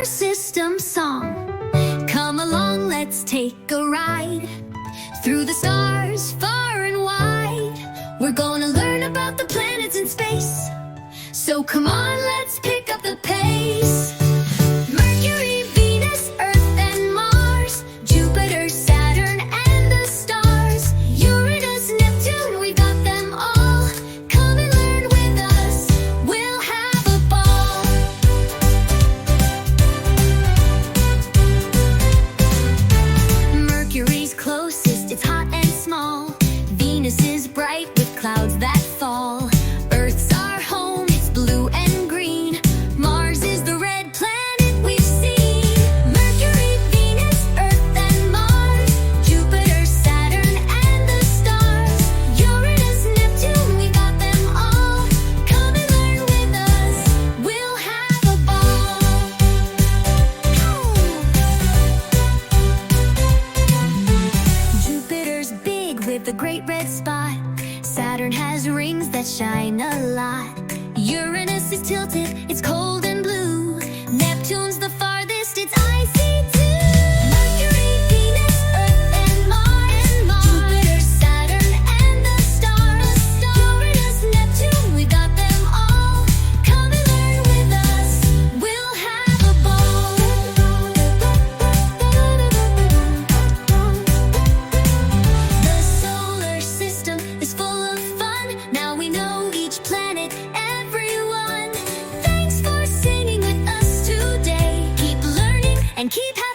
system song. Come along, let's take a ride through the stars far and wide. We're gonna learn about the planets in space, so come on, let's pick up the pace. Mercury, Venus, Earth and Mars, Jupiter, Saturn and the stars, Uranus, Neptune, we got them all. Come and learn with us, we'll have a ball. Mercury's closest, it's hot and small. Venus is bright with clouds that fall. Earth's our home, it's blue and green. Mars is the red planet we've seen. Mercury, Venus, Earth and Mars, Jupiter, Saturn and the stars, Uranus, Neptune, we got them all. Come and learn with us, we'll have a ball. Jupiter's big with a great red spot. Saturn has rings that shine a lot. Uranus is tilted, it's cold and blue. Neptune's the farthest, it's icy too. Mercury, Venus, Earth and Mars, Jupiter, Saturn and the stars, Uranus, Neptune, we got them all. Come and learn with us, we'll have a ball. The solar system is full of fun. Now we know each planet, everyone. Thanks for singing with us today. Keep learning and keep having